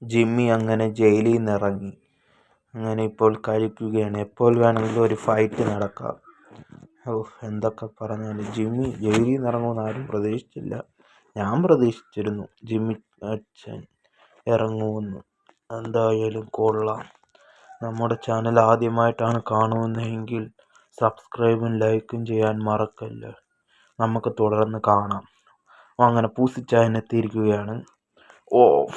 Jimmy അങ്ങനെ ജയിലിൽ നിന്ന് ഇറങ്ങി. അങ്ങനെ ഇപ്പോൾ കഴിക്കുകയാണ്. എപ്പോൾ വേണമെങ്കിലും ഒരു ഫൈറ്റ് നടക്കാം. എന്തൊക്കെ പറഞ്ഞാലും ജിമ്മി ജയിലിൽ നിന്ന് ഇറങ്ങുമെന്ന് ആരും പ്രതീക്ഷിച്ചില്ല. ഞാൻ പ്രതീക്ഷിച്ചിരുന്നു ജിമ്മി അച്ഛൻ ഇറങ്ങുമെന്ന്. എന്തായാലും കൊള്ളാം. നമ്മുടെ ചാനൽ ആദ്യമായിട്ടാണ് കാണുന്നതെങ്കിൽ സബ്സ്ക്രൈബും ലൈക്കും ചെയ്യാൻ മറക്കല്ല. നമുക്ക് തുടർന്ന് കാണാം. അങ്ങനെ പൂസിച്ചായനെത്തിയിരിക്കുകയാണ്.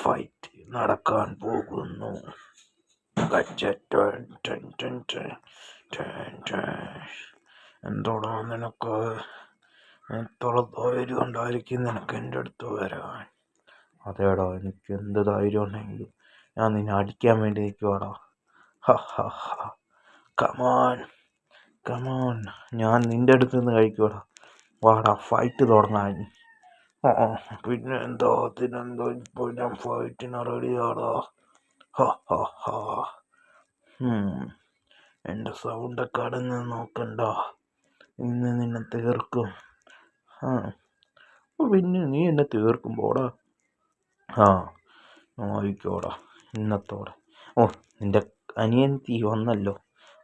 ഫൈറ്റ് നടക്കാൻ പോകുന്നു. എന്തോടാ നിനക്ക് എത്ര ധൈര്യം ഉണ്ടായിരിക്കും നിനക്ക് എൻ്റെ അടുത്ത് വരാൻ? അതേടാ, എനിക്ക് എന്ത് ധൈര്യം ഉണ്ടെങ്കിലും ഞാൻ നിന്നെ അടിക്കാൻ വേണ്ടി നിൽക്കുവാടാ. കമോൺ കമോൺ, ഞാൻ നിൻ്റെ അടുത്ത് നിന്ന് കഴിക്കുവാടാ. വാടാ, ഫൈറ്റ് തുടങ്ങാൻ. പിന്നെ എന്താ അതിനെന്തോ, ഇപ്പോൾ ഞാൻ ഫൈറ്റിന് റെഡിയാടാ. എൻ്റെ സൗണ്ടൊക്കെ അടങ്ങ് നോക്കണ്ട. ഇന്ന് നിന്നെ തീർക്കും. പിന്നെ നീ എന്നെ തീർക്കുമ്പോടാ. നോക്കിക്കോടാ ഇന്നത്തോടെ. നിൻ്റെ അനിയത്തി വന്നല്ലോ,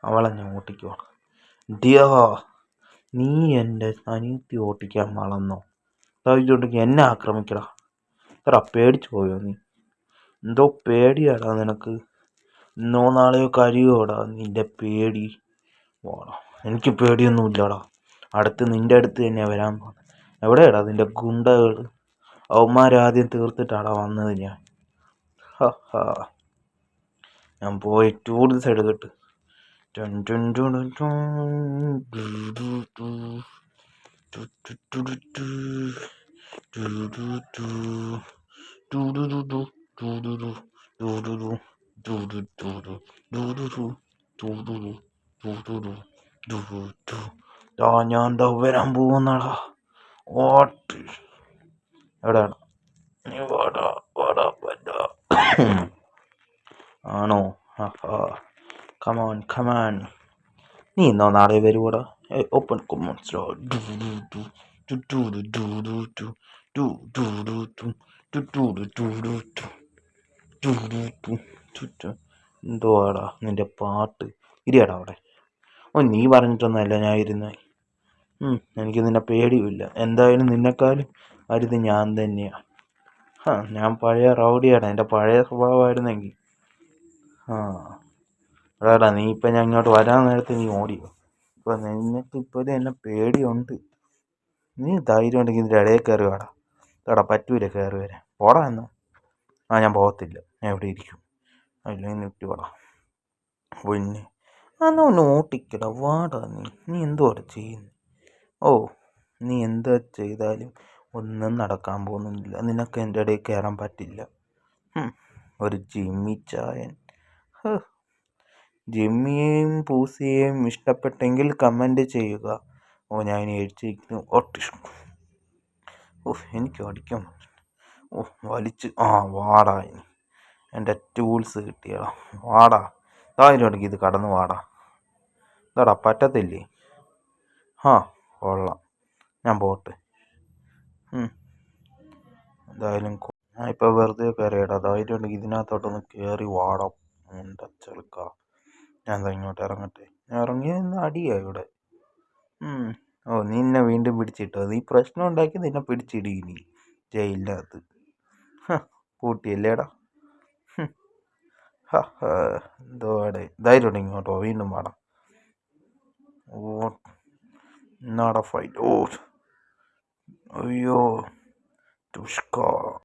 അവളെ ഞാൻ ഓട്ടിക്കോടാ. ഡിയാ, നീ എൻ്റെ അനിയത്തി ഓട്ടിക്കാൻ വളർന്നോ? ധൈര്യമുണ്ടെങ്കിൽ എന്നെ ആക്രമിക്കടാ. എത്ര പേടിച്ചു പോയോ നീ? എന്തോ പേടിയാടാ നിനക്ക്? ഇന്നോ നാളെയോ കഴിയോടാ നിൻ്റെ പേടി? വാടാ, എനിക്ക് പേടിയൊന്നുമില്ലടാ. നിൻ്റെ അടുത്ത് തന്നെ വരാൻ പോകുന്നത്. എവിടെയാടാ നിൻ്റെ ഗുണ്ടകൾ? അവന്മാരാദ്യം തീർത്തിട്ടാടാ വന്നത് ഞാൻ. ഞാൻ പോയി ടൂൾസ് എടുക്കട്ട്. ഞാൻ എന്താ വരാൻ പോകുന്നടാ. ഓട്ട് എവിടെയാണ് നീ? വാടാ വാടാ വാടാ. ആണോ? Come on come on. നീ ഇന്നോ നാളെ വരുവോടാ? Open common slow. എന്തുവാടാ നിന്റെ പാട്ട്? ഇരിയാടാ അവിടെ. നീ പറഞ്ഞിട്ടൊന്നുമല്ല ഞാൻ ഇരുന്നത്. എനിക്ക് നിന്നെ പേടിയുമില്ല. എന്തായാലും നിന്നെക്കാളും വലുത് ഞാൻ തന്നെയാണ്. ഞാൻ പഴയ റൗഡിയാണ്. എൻ്റെ പഴയ സ്വഭാവമായിരുന്നെങ്കിൽ എടാ, നീ ഇപ്പം ഞാൻ ഇങ്ങോട്ട് വരാൻ നേരത്തെ നീ ഓടിയോ? ഇപ്പം നിനക്ക് ഇപ്പോഴും എന്നെ പേടിയുണ്ട്. നീ ധൈര്യം ഉണ്ടെങ്കിൽ ഇതിൻ്റെ ഇടയിൽ കയറി വാടാ. എടാ, പറ്റൂല കയറി വരാൻ. പോടാ എന്നോ. ഞാൻ പോകത്തില്ല, ഞാൻ ഇവിടെ ഇരിക്കും. അല്ലെങ്കിൽ നിറ്റ് വാടാ. പിന്നെ ഒന്ന് ഓട്ടിക്കടാ. വാടാ. നീ എന്തുവാടാ ചെയ്യുന്നത്? നീ എന്താ ചെയ്താലും ഒന്നും നടക്കാൻ പോകുന്നില്ല. നിനക്ക് എൻ്റെ ഇടയിൽ കയറാൻ പറ്റില്ല. ഒരു ജിമ്മി ചായൻ. ജിമ്മിയെയും പൂസിയെയും ഇഷ്ടപ്പെട്ടെങ്കിൽ കമൻറ്റ് ചെയ്യുക. ഞാൻ ഇനി എഴുതിയിരിക്കുന്നു. എനിക്ക് അടിക്കാൻ വലിച്ച് വാടാ. ഇനി എൻ്റെ ടൂൾസ് കിട്ടിയടാ. വാടാ, ധൈര്യമുണ്ടെങ്കിൽ ഇത് കടന്നു വാടാ. ഇതാടാ, പറ്റത്തില്ലേ? കൊള്ളാം, ഞാൻ പോട്ടെ. എന്തായാലും ഞാൻ ഇപ്പോൾ വെറുതെ കയറിയടാ. ധൈര്യം ഉണ്ടെങ്കിൽ ഇതിനകത്തോട്ടൊന്ന് കയറി വാടാ. ചെറുക്ക, ഞാൻ ഇങ്ങോട്ട് ഇറങ്ങട്ടെ. ഞാൻ ഇറങ്ങിയാൽ ഇന്ന് അടിയാ ഇവിടെ. നിന്നെ വീണ്ടും പിടിച്ചിട്ടോ? നീ പ്രശ്നം ഉണ്ടാക്കി നിന്നെ പിടിച്ചിടും ഇനി ജയിലിനകത്ത്. പൂട്ടിയല്ലേടാ. എന്തോടെ ധൈര്യം ഉണ്ടെങ്കിൽ ഇങ്ങോട്ടോ, വീണ്ടും വാടാ. എന്നാടാ ഫൈറ്റ്? അയ്യോ, തുഷ്ക.